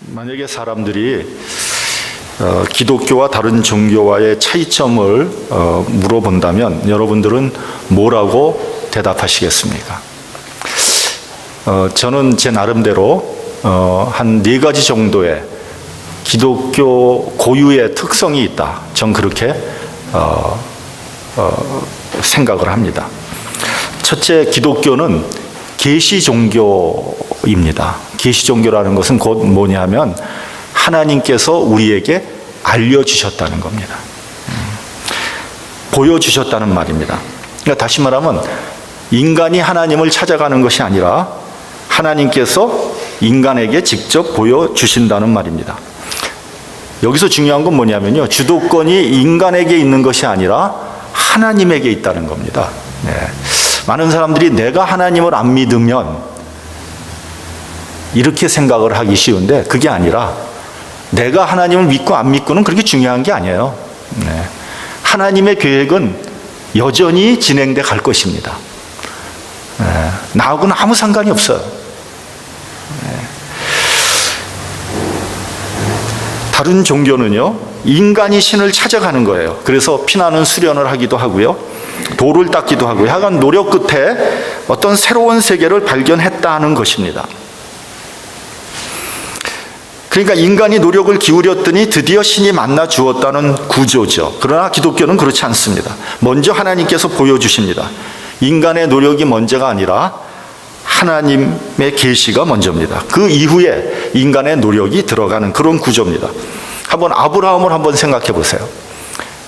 만약에 사람들이 기독교와 다른 종교와의 차이점을 물어본다면 여러분들은 뭐라고 대답하시겠습니까? 저는 제 나름대로 한 4가지 정도의 기독교 고유의 특성이 있다. 전 그렇게 생각을 합니다. 첫째, 기독교는 계시 종교입니다. 계시 종교라는 것은 곧 뭐냐면 하나님께서 우리에게 알려주셨다는 겁니다. 보여주셨다는 말입니다. 그러니까 다시 말하면 인간이 하나님을 찾아가는 것이 아니라 하나님께서 인간에게 직접 보여주신다는 말입니다. 여기서 중요한 건 뭐냐면요, 주도권이 인간에게 있는 것이 아니라 하나님에게 있다는 겁니다. 네. 많은 사람들이 내가 하나님을 안 믿으면 이렇게 생각을 하기 쉬운데 그게 아니라 내가 하나님을 믿고 안 믿고는 그렇게 중요한 게 아니에요. 네. 하나님의 계획은 여전히 진행돼 갈 것입니다. 네. 나하고는 아무 상관이 없어요. 네. 다른 종교는요, 인간이 신을 찾아가는 거예요. 그래서 피나는 수련을 하기도 하고요, 돌을 닦기도 하고요, 하여간 노력 끝에 어떤 새로운 세계를 발견했다는 것입니다. 그러니까 인간이 노력을 기울였더니 드디어 신이 만나 주었다는 구조죠. 그러나 기독교는 그렇지 않습니다. 먼저 하나님께서 보여주십니다. 인간의 노력이 먼저가 아니라 하나님의 계시가 먼저입니다. 그 이후에 인간의 노력이 들어가는 그런 구조입니다. 한번 아브라함을 한번 생각해 보세요.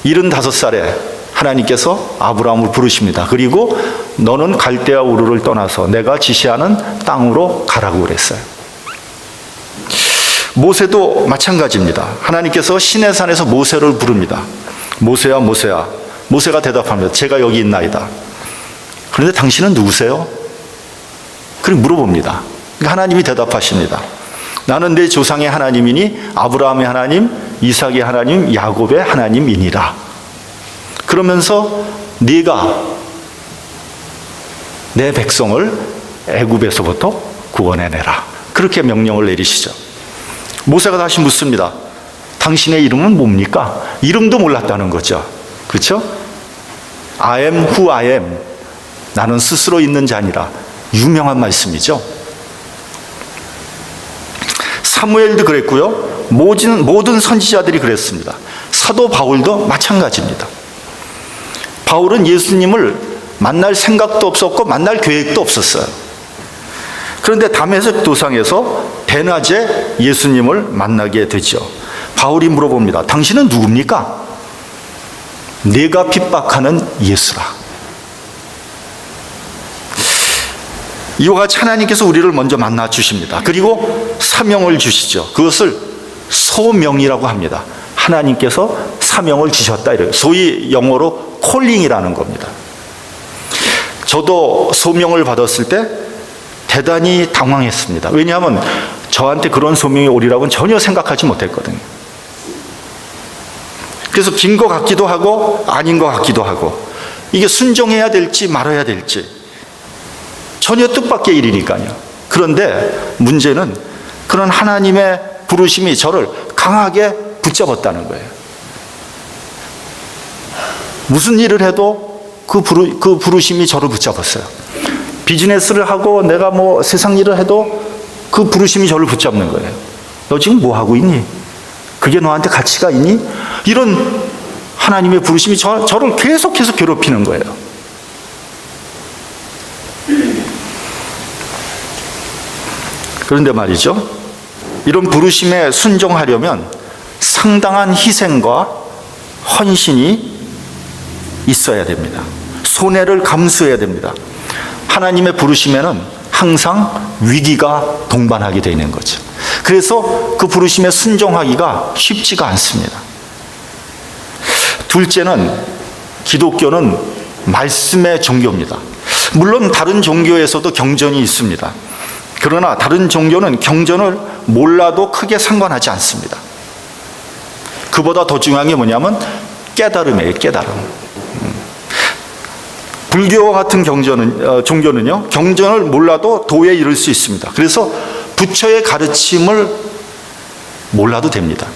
75살에 하나님께서 아브라함을 부르십니다. 그리고 너는 갈대아 우르를 떠나서 내가 지시하는 땅으로 가라고 그랬어요. 모세도 마찬가지입니다. 하나님께서 시내산에서 모세를 부릅니다. 모세야, 모세야. 모세가 대답합니다. 제가 여기 있나이다. 그런데 당신은 누구세요? 그리고 물어봅니다. 하나님이 대답하십니다. 나는 내 조상의 하나님이니 아브라함의 하나님, 이삭의 하나님, 야곱의 하나님이니라. 그러면서 네가 내 백성을 애굽에서부터 구원해내라. 그렇게 명령을 내리시죠. 모세가 다시 묻습니다. 당신의 이름은 뭡니까? 이름도 몰랐다는 거죠. 그렇죠? I am who I am. 나는 스스로 있는 자니라. 유명한 말씀이죠. 사무엘도 그랬고요, 모든 선지자들이 그랬습니다. 사도 바울도 마찬가지입니다. 바울은 예수님을 만날 생각도 없었고 만날 계획도 없었어요. 그런데 다메섹 도상에서 대낮에 예수님을 만나게 되죠. 바울이 물어봅니다. 당신은 누굽니까? 내가 핍박하는 예수라. 이와 같이 하나님께서 우리를 먼저 만나 주십니다. 그리고 사명을 주시죠. 그것을 소명이라고 합니다. 하나님께서 사명을 주셨다, 이래요. 소위 영어로 콜링이라는 겁니다. 저도 소명을 받았을 때 대단히 당황했습니다. 왜냐하면 저한테 그런 소명이 오리라고는 전혀 생각하지 못했거든요. 그래서 긴 것 같기도 하고 아닌 것 같기도 하고, 이게 순종해야 될지 말아야 될지 전혀 뜻밖의 일이니까요. 그런데 문제는 그런 하나님의 부르심이 저를 강하게 붙잡았다는 거예요. 무슨 일을 해도 그 부르심이 저를 붙잡았어요. 비즈니스를 하고 내가 세상 일을 해도 그 부르심이 저를 붙잡는 거예요. 너 지금 뭐 하고 있니? 그게 너한테 가치가 있니? 이런 하나님의 부르심이 저를 계속해서 괴롭히는 거예요. 그런데 말이죠, 이런 부르심에 순종하려면 상당한 희생과 헌신이 있어야 됩니다. 손해를 감수해야 됩니다. 하나님의 부르심에는 항상 위기가 동반하게 되는 거죠. 그래서 그 부르심에 순종하기가 쉽지가 않습니다. 둘째는, 기독교는 말씀의 종교입니다. 물론 다른 종교에서도 경전이 있습니다. 그러나 다른 종교는 경전을 몰라도 크게 상관하지 않습니다. 그보다 더 중요한 게 뭐냐면 깨달음이에요. 깨달음. 불교와 같은 종교는요, 경전을 몰라도 도에 이를 수 있습니다. 그래서 부처의 가르침을 몰라도 됩니다.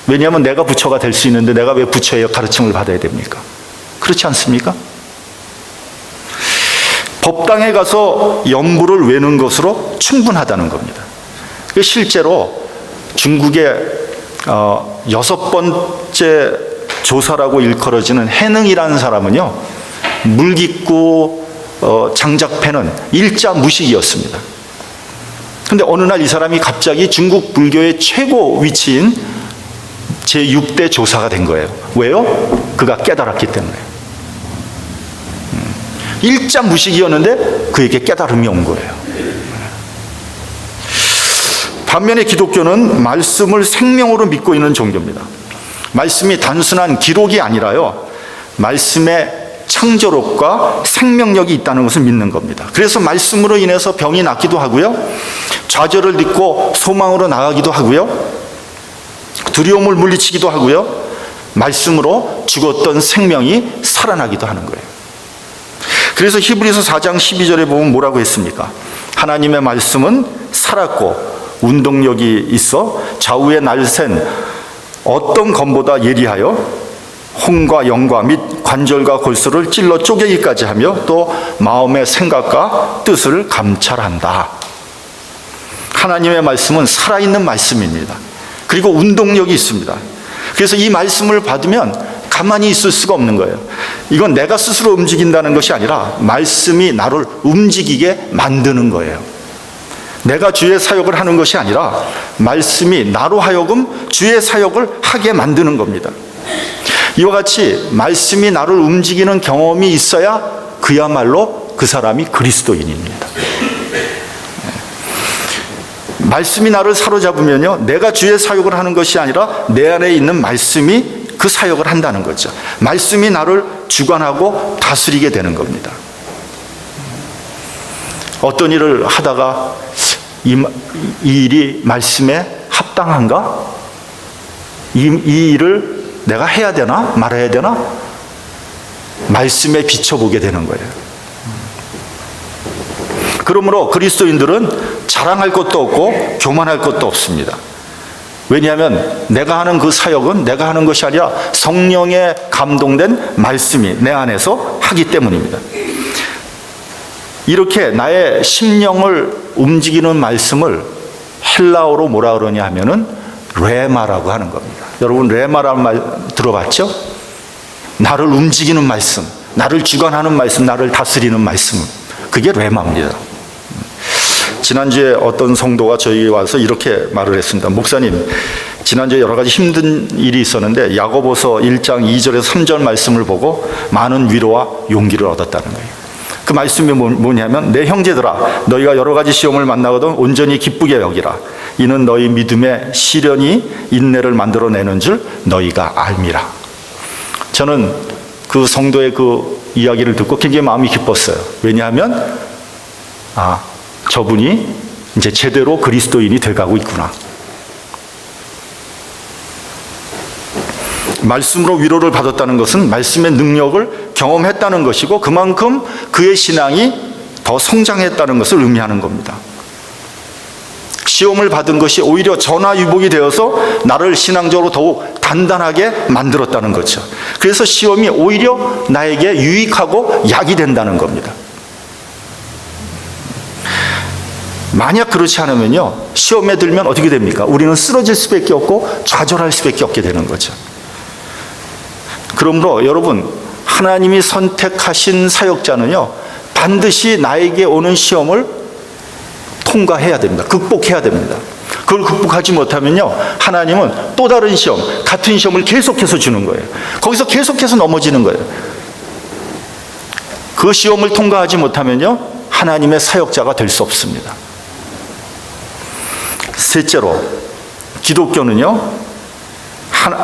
왜냐하면 내가 부처가 될 수 있는데 내가 왜 부처의 가르침을 받아야 됩니까? 그렇지 않습니까? 법당에 가서 연부를 외는 것으로 충분하다는 겁니다. 실제로 중국의 6번째 조사라고 일컬어지는 해능이라는 사람은요, 물깃구 장작패는 일자 무식이었습니다. 근데 어느 날 이 사람이 갑자기 중국 불교의 최고 위치인 제6대 조사가 된 거예요. 왜요? 그가 깨달았기 때문에. 일자 무식이었는데 그에게 깨달음이 온 거예요. 반면에 기독교는 말씀을 생명으로 믿고 있는 종교입니다. 말씀이 단순한 기록이 아니라요, 말씀의 창조력과 생명력이 있다는 것을 믿는 겁니다. 그래서 말씀으로 인해서 병이 낫기도 하고요, 좌절을 딛고 소망으로 나아가기도 하고요, 두려움을 물리치기도 하고요, 말씀으로 죽었던 생명이 살아나기도 하는 거예요. 그래서 히브리서 4장 12절에 보면 뭐라고 했습니까? 하나님의 말씀은 살았고 운동력이 있어 좌우의 날쌘 어떤 검보다 예리하여 혼과 영과 및 관절과 골수를 찔러 쪼개기까지 하며 또 마음의 생각과 뜻을 감찰한다. 하나님의 말씀은 살아있는 말씀입니다. 그리고 운동력이 있습니다. 그래서 이 말씀을 받으면 가만히 있을 수가 없는 거예요. 이건 내가 스스로 움직인다는 것이 아니라 말씀이 나를 움직이게 만드는 거예요. 내가 주의 사역을 하는 것이 아니라 말씀이 나로 하여금 주의 사역을 하게 만드는 겁니다. 이와 같이 말씀이 나를 움직이는 경험이 있어야 그야말로 그 사람이 그리스도인입니다. 말씀이 나를 사로잡으면요, 내가 주의 사역을 하는 것이 아니라 내 안에 있는 말씀이 그 사역을 한다는 거죠. 말씀이 나를 주관하고 다스리게 되는 겁니다. 어떤 일을 하다가 이 일이 말씀에 합당한가? 이 일을 내가 해야 되나 말아야 되나? 말씀에 비춰보게 되는 거예요. 그러므로 그리스도인들은 자랑할 것도 없고 교만할 것도 없습니다. 왜냐하면 내가 하는 그 사역은 내가 하는 것이 아니라 성령에 감동된 말씀이 내 안에서 하기 때문입니다. 이렇게 나의 심령을 움직이는 말씀을 헬라어로 뭐라 그러냐 하면은 레마라고 하는 겁니다. 여러분 레마라는 말 들어봤죠? 나를 움직이는 말씀, 나를 주관하는 말씀, 나를 다스리는 말씀, 그게 레마입니다. 지난주에 어떤 성도가 저희 와서 이렇게 말을 했습니다. 목사님, 지난주에 여러 가지 힘든 일이 있었는데 야고보서 1장 2절에서 3절 말씀을 보고 많은 위로와 용기를 얻었다는 거예요. 그 말씀이 뭐냐면, 내 형제들아, 너희가 여러 가지 시험을 만나거든 온전히 기쁘게 여기라. 이는 너희 믿음의 시련이 인내를 만들어내는 줄 너희가 알미라. 저는 그 성도의 그 이야기를 듣고 굉장히 마음이 기뻤어요. 왜냐하면 저분이 이제 제대로 그리스도인이 돼가고 있구나. 말씀으로 위로를 받았다는 것은 말씀의 능력을 경험했다는 것이고 그만큼 그의 신앙이 더 성장했다는 것을 의미하는 겁니다. 시험을 받은 것이 오히려 전화위복이 되어서 나를 신앙적으로 더욱 단단하게 만들었다는 거죠. 그래서 시험이 오히려 나에게 유익하고 약이 된다는 겁니다. 만약 그렇지 않으면요, 시험에 들면 어떻게 됩니까? 우리는 쓰러질 수밖에 없고 좌절할 수밖에 없게 되는 거죠. 그러므로 여러분, 하나님이 선택하신 사역자는요, 반드시 나에게 오는 시험을 통과해야 됩니다. 극복해야 됩니다. 그걸 극복하지 못하면요, 하나님은 또 다른 시험, 같은 시험을 계속해서 주는 거예요. 거기서 계속해서 넘어지는 거예요. 그 시험을 통과하지 못하면요, 하나님의 사역자가 될 수 없습니다. 셋째로, 기독교는요,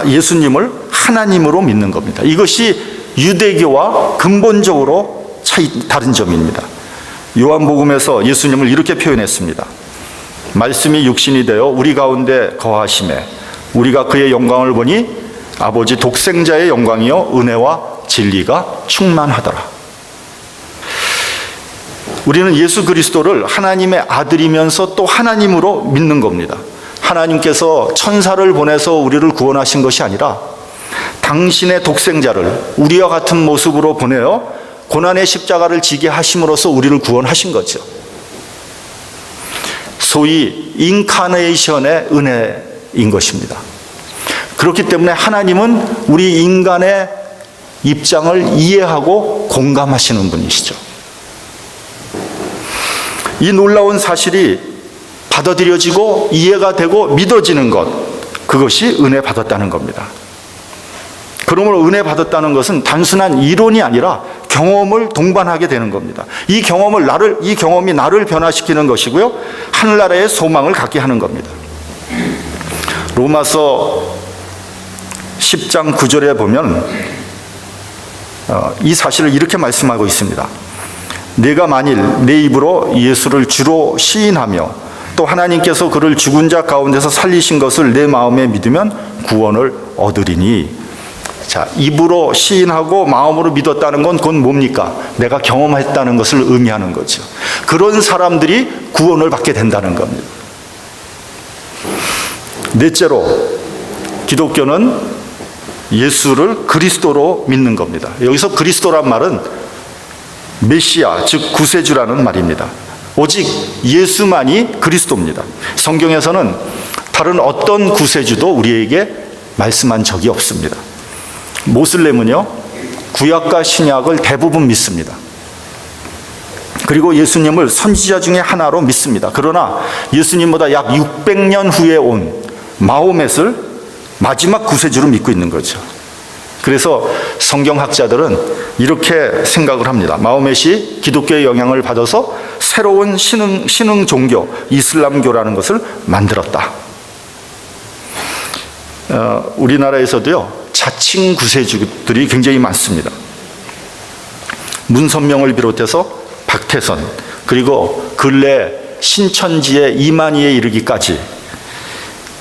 예수님을 하나님으로 믿는 겁니다. 이것이 유대교와 근본적으로 다른 점입니다. 요한복음에서 예수님을 이렇게 표현했습니다. 말씀이 육신이 되어 우리 가운데 거하심에 우리가 그의 영광을 보니 아버지 독생자의 영광이요 은혜와 진리가 충만하더라. 우리는 예수 그리스도를 하나님의 아들이면서 또 하나님으로 믿는 겁니다. 하나님께서 천사를 보내서 우리를 구원하신 것이 아니라 당신의 독생자를 우리와 같은 모습으로 보내어 고난의 십자가를 지게 하심으로써 우리를 구원하신 거죠. 소위 인카네이션의 은혜인 것입니다. 그렇기 때문에 하나님은 우리 인간의 입장을 이해하고 공감하시는 분이시죠. 이 놀라운 사실이 받아들여지고 이해가 되고 믿어지는 것, 그것이 은혜 받았다는 겁니다. 그러므로 은혜 받았다는 것은 단순한 이론이 아니라 경험을 동반하게 되는 겁니다. 이 경험이 나를 변화시키는 것이고요, 하늘나라의 소망을 갖게 하는 겁니다. 로마서 10장 9절에 보면 이 사실을 이렇게 말씀하고 있습니다. 내가 만일 내 입으로 예수를 주로 시인하며 또 하나님께서 그를 죽은 자 가운데서 살리신 것을 내 마음에 믿으면 구원을 얻으리니. 자, 입으로 시인하고 마음으로 믿었다는 건 그건 뭡니까? 내가 경험했다는 것을 의미하는 거죠. 그런 사람들이 구원을 받게 된다는 겁니다. 넷째로, 기독교는 예수를 그리스도로 믿는 겁니다. 여기서 그리스도란 말은 메시아, 즉 구세주라는 말입니다. 오직 예수만이 그리스도입니다. 성경에서는 다른 어떤 구세주도 우리에게 말씀한 적이 없습니다. 모슬렘은요, 구약과 신약을 대부분 믿습니다. 그리고 예수님을 선지자 중에 하나로 믿습니다. 그러나 예수님보다 약 600년 후에 온 마호멧을 마지막 구세주로 믿고 있는 거죠. 그래서 성경학자들은 이렇게 생각을 합니다. 마호멧이 기독교의 영향을 받아서 새로운 신흥 종교 이슬람교라는 것을 만들었다. 우리나라에서도요, 자칭 구세주들이 굉장히 많습니다. 문선명을 비롯해서 박태선, 그리고 근래 신천지의 이만희에 이르기까지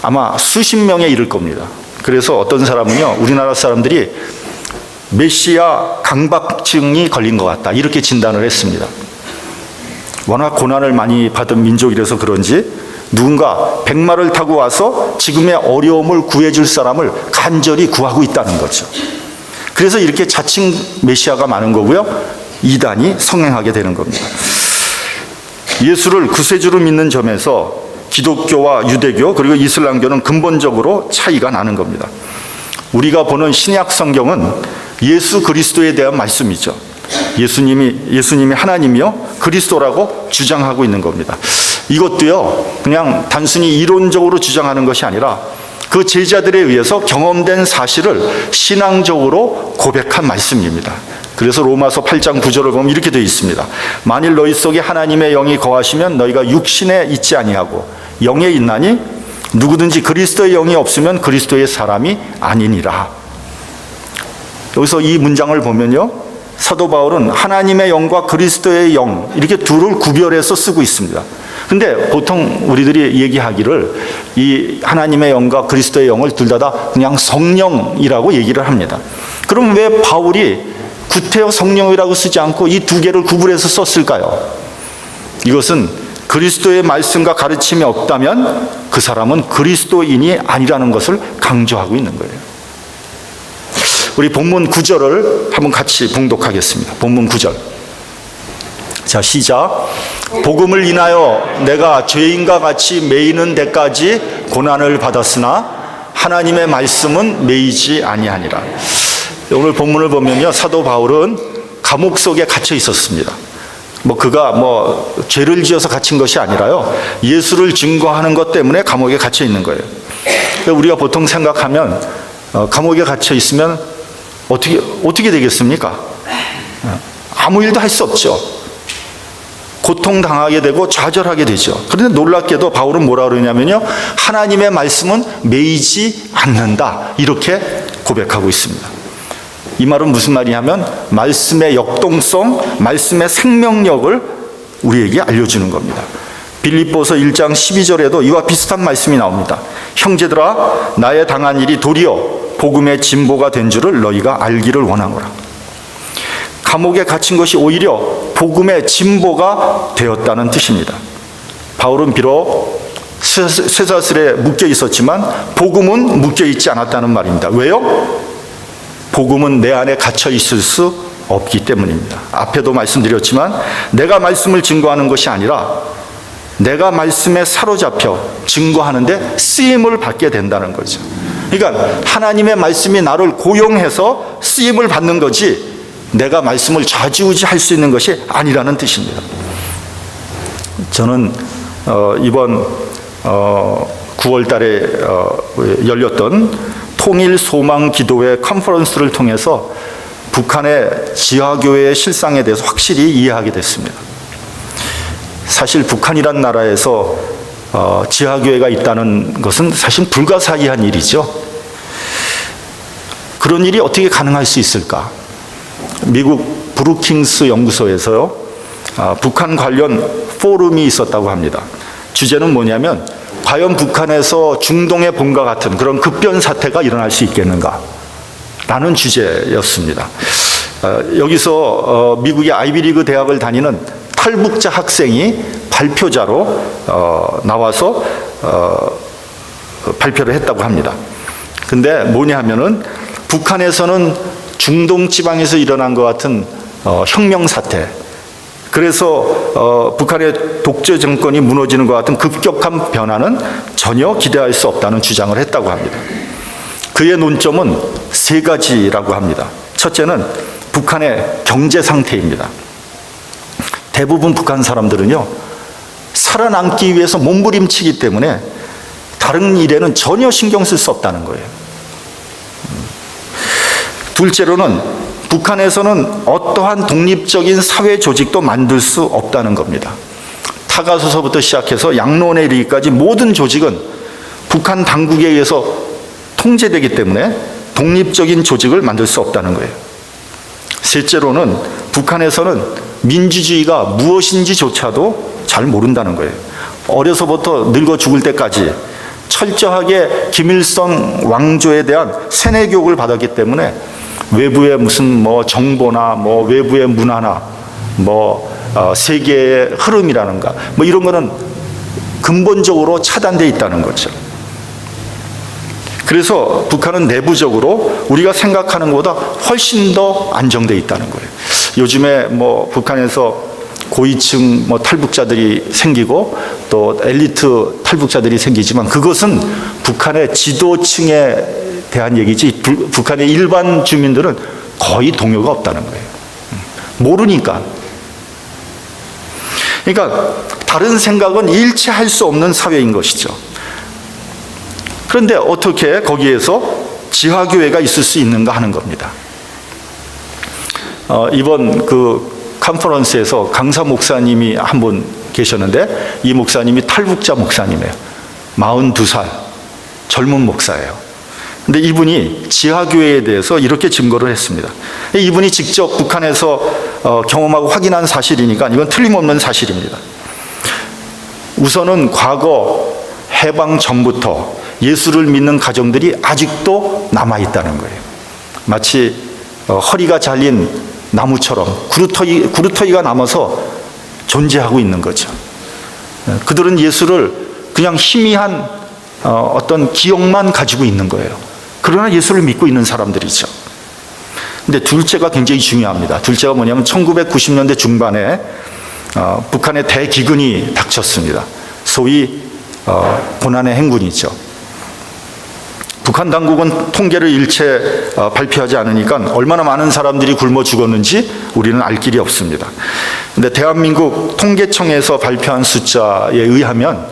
아마 수십 명에 이를 겁니다. 그래서 어떤 사람은요, 우리나라 사람들이 메시아 강박증이 걸린 것 같다, 이렇게 진단을 했습니다. 워낙 고난을 많이 받은 민족이라서 그런지 누군가 백마를 타고 와서 지금의 어려움을 구해줄 사람을 간절히 구하고 있다는 거죠. 그래서 이렇게 자칭 메시아가 많은 거고요, 이단이 성행하게 되는 겁니다. 예수를 구세주로 믿는 점에서 기독교와 유대교 그리고 이슬람교는 근본적으로 차이가 나는 겁니다. 우리가 보는 신약 성경은 예수 그리스도에 대한 말씀이죠. 예수님이 하나님이요 그리스도라고 주장하고 있는 겁니다. 이것도요, 그냥 단순히 이론적으로 주장하는 것이 아니라 그 제자들에 의해서 경험된 사실을 신앙적으로 고백한 말씀입니다. 그래서 로마서 8장 9절을 보면 이렇게 되어 있습니다. 만일 너희 속에 하나님의 영이 거하시면 너희가 육신에 있지 아니하고 영에 있나니 누구든지 그리스도의 영이 없으면 그리스도의 사람이 아니니라. 여기서 이 문장을 보면요, 사도 바울은 하나님의 영과 그리스도의 영, 이렇게 둘을 구별해서 쓰고 있습니다. 근데 보통 우리들이 얘기하기를 이 하나님의 영과 그리스도의 영을 둘 다 그냥 성령이라고 얘기를 합니다. 그럼 왜 바울이 구태여 성령이라고 쓰지 않고 이 두 개를 구분해서 썼을까요? 이것은 그리스도의 말씀과 가르침이 없다면 그 사람은 그리스도인이 아니라는 것을 강조하고 있는 거예요. 우리 본문 9절을 한번 같이 봉독하겠습니다. 본문 9절. 자, 시작. 복음을 인하여 내가 죄인과 같이 매이는 데까지 고난을 받았으나 하나님의 말씀은 매이지 아니하니라. 오늘 본문을 보면요, 사도 바울은 감옥 속에 갇혀 있었습니다. 그가 죄를 지어서 갇힌 것이 아니라요, 예수를 증거하는 것 때문에 감옥에 갇혀 있는 거예요. 우리가 보통 생각하면 감옥에 갇혀 있으면 어떻게 되겠습니까? 아무 일도 할 수 없죠. 고통당하게 되고 좌절하게 되죠. 그런데 놀랍게도 바울은 뭐라 그러냐면요, 하나님의 말씀은 매이지 않는다, 이렇게 고백하고 있습니다. 이 말은 무슨 말이냐면 말씀의 역동성, 말씀의 생명력을 우리에게 알려주는 겁니다. 빌립보서 1장 12절에도 이와 비슷한 말씀이 나옵니다. 형제들아, 나의 당한 일이 도리어 복음의 진보가 된 줄을 너희가 알기를 원하노라. 감옥에 갇힌 것이 오히려 복음의 진보가 되었다는 뜻입니다. 바울은 비록 쇠사슬에 묶여 있었지만 복음은 묶여 있지 않았다는 말입니다. 왜요? 복음은 내 안에 갇혀 있을 수 없기 때문입니다. 앞에도 말씀드렸지만 내가 말씀을 증거하는 것이 아니라 내가 말씀에 사로잡혀 증거하는데 쓰임을 받게 된다는 거죠. 그러니까 하나님의 말씀이 나를 고용해서 쓰임을 받는 거지 내가 말씀을 좌지우지할 수 있는 것이 아니라는 뜻입니다. 저는 이번 9월 달에 열렸던 통일 소망 기도회 컨퍼런스를 통해서 북한의 지하교회의 실상에 대해서 확실히 이해하게 됐습니다. 사실 북한이란 나라에서 지하교회가 있다는 것은 사실 불가사의한 일이죠. 그런 일이 어떻게 가능할 수 있을까? 미국 브루킹스 연구소에서요, 북한 관련 포럼이 있었다고 합니다. 주제는 뭐냐면 과연 북한에서 중동의 봄과 같은 그런 급변 사태가 일어날 수 있겠는가? 라는 주제였습니다. 여기서 미국의 아이비리그 대학을 다니는 탈북자 학생이 발표자로 나와서 발표를 했다고 합니다. 근데 뭐냐 하면은 북한에서는 중동 지방에서 일어난 것 같은 혁명 사태, 그래서 북한의 독재 정권이 무너지는 것 같은 급격한 변화는 전혀 기대할 수 없다는 주장을 했다고 합니다. 그의 논점은 세 가지라고 합니다. 첫째는 북한의 경제 상태입니다. 대부분 북한 사람들은요, 살아남기 위해서 몸부림치기 때문에 다른 일에는 전혀 신경 쓸 수 없다는 거예요. 둘째로는 북한에서는 어떠한 독립적인 사회 조직도 만들 수 없다는 겁니다. 타가소서부터 시작해서 양로원에 이르기까지 모든 조직은 북한 당국에 의해서 통제되기 때문에 독립적인 조직을 만들 수 없다는 거예요. 셋째로는 북한에서는 민주주의가 무엇인지조차도 잘 모른다는 거예요. 어려서부터 늙어 죽을 때까지 철저하게 김일성 왕조에 대한 세뇌 교육을 받았기 때문에 외부의 무슨 정보나 외부의 문화나 세계의 흐름이라는가 이런 거는 근본적으로 차단되어 있다는 거죠. 그래서 북한은 내부적으로 우리가 생각하는 것보다 훨씬 더 안정되어 있다는 거예요. 요즘에 북한에서 고위층 탈북자들이 생기고 또 엘리트 탈북자들이 생기지만 그것은 북한의 지도층에 대한 얘기지 북한의 일반 주민들은 거의 동요가 없다는 거예요. 모르니까. 그러니까 다른 생각은 일치할 수 없는 사회인 것이죠. 그런데 어떻게 거기에서 지하교회가 있을 수 있는가 하는 겁니다. 이번 그 컨퍼런스에서 강사 목사님이 한 분 계셨는데 이 목사님이 탈북자 목사님이에요. 42살 젊은 목사예요. 근데 이분이 지하교회에 대해서 이렇게 증거를 했습니다. 이분이 직접 북한에서 경험하고 확인한 사실이니까 이건 틀림없는 사실입니다. 우선은 과거 해방 전부터 예수를 믿는 가정들이 아직도 남아있다는 거예요. 마치 허리가 잘린 나무처럼 구루터기가 남아서 존재하고 있는 거죠. 그들은 예수를 그냥 희미한 어떤 기억만 가지고 있는 거예요. 그러나 예수를 믿고 있는 사람들이죠. 근데 둘째가 굉장히 중요합니다. 둘째가 뭐냐면 1990년대 중반에 북한의 대기근이 닥쳤습니다. 소위 고난의 행군이죠. 북한 당국은 통계를 일체 발표하지 않으니까 얼마나 많은 사람들이 굶어 죽었는지 우리는 알 길이 없습니다. 근데 대한민국 통계청에서 발표한 숫자에 의하면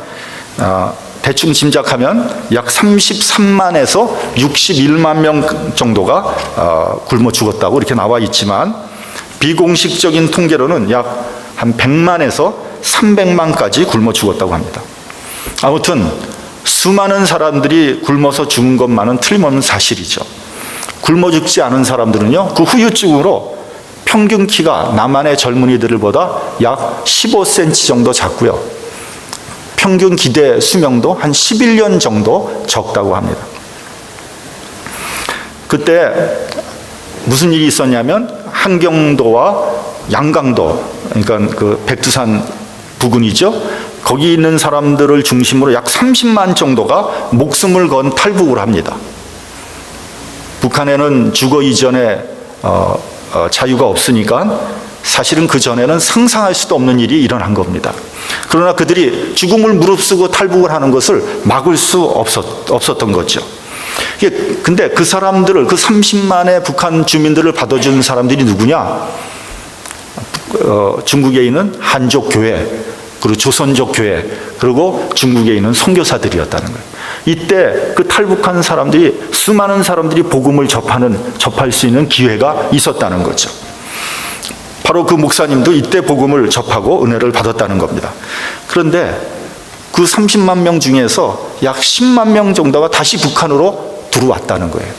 대충 짐작하면 약 33만에서 61만 명 정도가 굶어 죽었다고 이렇게 나와 있지만 비공식적인 통계로는 약 한 100만에서 300만까지 굶어 죽었다고 합니다. 아무튼 수많은 사람들이 굶어서 죽은 것만은 틀림없는 사실이죠. 굶어 죽지 않은 사람들은요, 그 후유증으로 평균 키가 남한의 젊은이들보다 약 15cm 정도 작고요. 평균 기대 수명도 한 11년 정도 적다고 합니다. 그때 무슨 일이 있었냐면 한경도와 양강도, 그러니까 그 백두산 부근이죠. 거기 있는 사람들을 중심으로 약 30만 정도가 목숨을 건 탈북을 합니다. 북한에는 주거 이전에 자유가 없으니까 사실은 그 전에는 상상할 수도 없는 일이 일어난 겁니다. 그러나 그들이 죽음을 무릅쓰고 탈북을 하는 것을 막을 수 없었던 거죠. 근데 그 사람들을, 그 30만의 북한 주민들을 받아준 사람들이 누구냐? 중국에 있는 한족 교회, 그리고 조선족 교회, 그리고 중국에 있는 선교사들이었다는 거예요. 이때 그 탈북한 사람들이, 수많은 사람들이 복음을 접할 수 있는 기회가 있었다는 거죠. 바로 그 목사님도 이때 복음을 접하고 은혜를 받았다는 겁니다. 그런데 그 30만 명 중에서 약 10만 명 정도가 다시 북한으로 들어왔다는 거예요.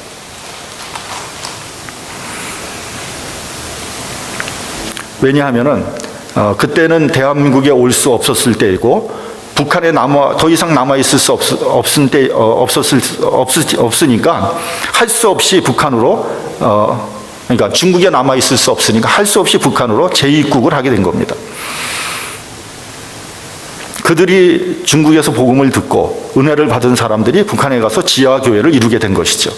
왜냐하면은 그때는 대한민국에 올 수 없었을 때이고 북한에 더 이상 남아 있을 수 없으니까 할 수 없이 북한으로 그러니까 중국에 남아 있을 수 없으니까 할 수 없이 북한으로 재입국을 하게 된 겁니다. 그들이 중국에서 복음을 듣고 은혜를 받은 사람들이 북한에 가서 지하교회를 이루게 된 것이죠.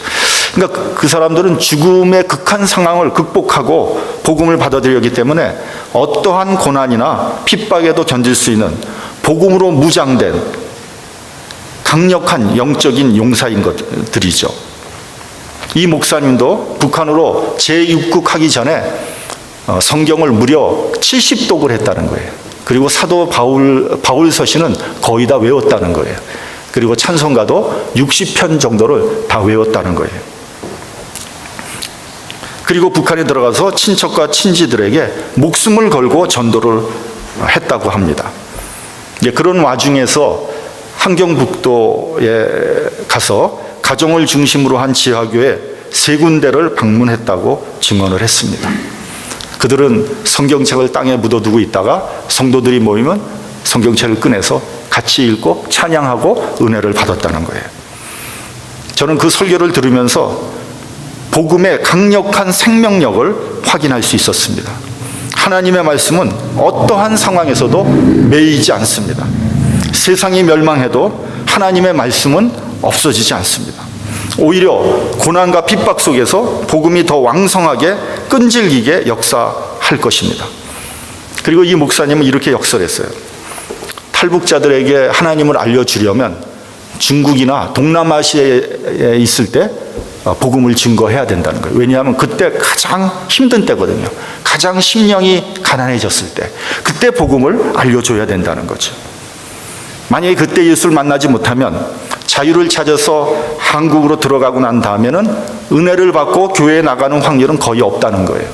그러니까 그 사람들은 죽음의 극한 상황을 극복하고 복음을 받아들였기 때문에 어떠한 고난이나 핍박에도 견딜 수 있는 복음으로 무장된 강력한 영적인 용사인 것들이죠. 이 목사님도 북한으로 재입국하기 전에 성경을 무려 70독을 했다는 거예요. 그리고 사도 바울 서신은 거의 다 외웠다는 거예요. 그리고 찬송가도 60편 정도를 다 외웠다는 거예요. 그리고 북한에 들어가서 친척과 친지들에게 목숨을 걸고 전도를 했다고 합니다. 그런 와중에서 함경북도에 가서 가정을 중심으로 한 지하교회 3군데를 방문했다고 증언을 했습니다. 그들은 성경책을 땅에 묻어두고 있다가 성도들이 모이면 성경책을 꺼내서 같이 읽고 찬양하고 은혜를 받았다는 거예요. 저는 그 설교를 들으면서 복음의 강력한 생명력을 확인할 수 있었습니다. 하나님의 말씀은 어떠한 상황에서도 매이지 않습니다. 세상이 멸망해도 하나님의 말씀은 없어지지 않습니다. 오히려 고난과 핍박 속에서 복음이 더 왕성하게 끈질기게 역사할 것입니다. 그리고 이 목사님은 이렇게 역설했어요. 탈북자들에게 하나님을 알려주려면 중국이나 동남아시아에 있을 때 복음을 증거해야 된다는 거예요. 왜냐하면 그때 가장 힘든 때거든요. 가장 심령이 가난해졌을 때, 그때 복음을 알려줘야 된다는 거죠. 만약에 그때 예수를 만나지 못하면 자유를 찾아서 한국으로 들어가고 난 다음에는 은혜를 받고 교회에 나가는 확률은 거의 없다는 거예요.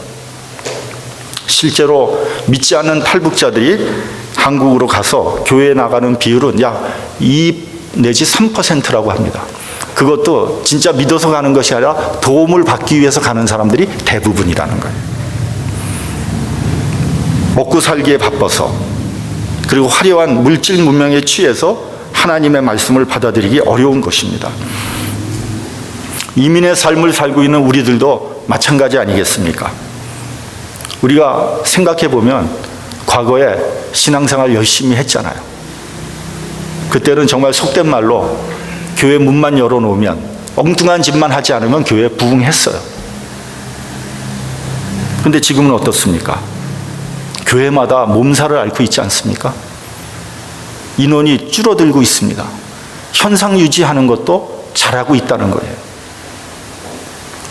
실제로 믿지 않는 탈북자들이 한국으로 가서 교회에 나가는 비율은 약 2 내지 3%라고 합니다. 그것도 진짜 믿어서 가는 것이 아니라 도움을 받기 위해서 가는 사람들이 대부분이라는 거예요. 먹고 살기에 바빠서, 그리고 화려한 물질 문명에 취해서 하나님의 말씀을 받아들이기 어려운 것입니다. 이민의 삶을 살고 있는 우리들도 마찬가지 아니겠습니까? 우리가 생각해 보면 과거에 신앙생활 열심히 했잖아요. 그때는 정말 속된 말로 교회 문만 열어놓으면, 엉뚱한 짓만 하지 않으면 교회에 부흥했어요. 그런데 지금은 어떻습니까? 교회마다 몸살을 앓고 있지 않습니까? 인원이 줄어들고 있습니다. 현상 유지하는 것도 잘하고 있다는 거예요.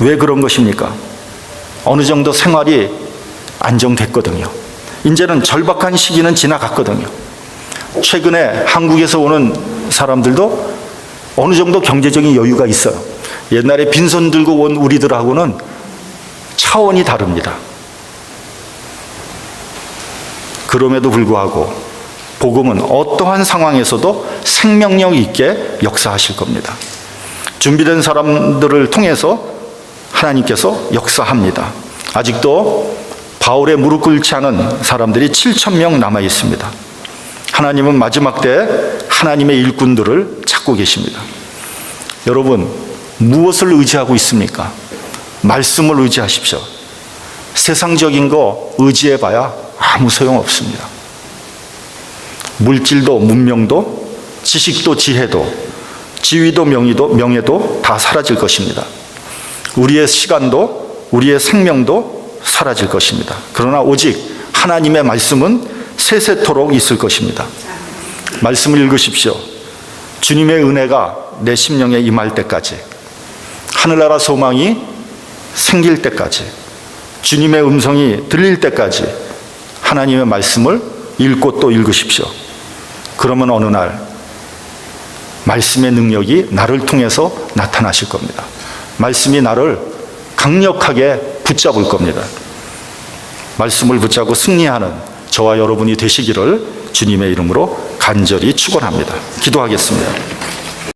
왜 그런 것입니까? 어느 정도 생활이 안정됐거든요. 이제는 절박한 시기는 지나갔거든요. 최근에 한국에서 오는 사람들도 어느 정도 경제적인 여유가 있어요. 옛날에 빈손 들고 온 우리들하고는 차원이 다릅니다. 그럼에도 불구하고 복음은 어떠한 상황에서도 생명력 있게 역사하실 겁니다. 준비된 사람들을 통해서 하나님께서 역사합니다. 아직도 바울의 무릎 꿇지 않은 사람들이 7,000명 남아 있습니다. 하나님은 마지막 때 하나님의 일꾼들을 찾고 계십니다. 여러분, 무엇을 의지하고 있습니까? 말씀을 의지하십시오. 세상적인 거 의지해봐야 아무 소용 없습니다. 물질도 문명도 지식도 지혜도 지위도 명예도 다 사라질 것입니다. 우리의 시간도 우리의 생명도 사라질 것입니다. 그러나 오직 하나님의 말씀은 세세토록 있을 것입니다. 말씀을 읽으십시오. 주님의 은혜가 내 심령에 임할 때까지, 하늘나라 소망이 생길 때까지, 주님의 음성이 들릴 때까지 하나님의 말씀을 읽고 또 읽으십시오. 그러면 어느 날 말씀의 능력이 나를 통해서 나타나실 겁니다. 말씀이 나를 강력하게 붙잡을 겁니다. 말씀을 붙잡고 승리하는 저와 여러분이 되시기를 주님의 이름으로 간절히 축원합니다. 기도하겠습니다.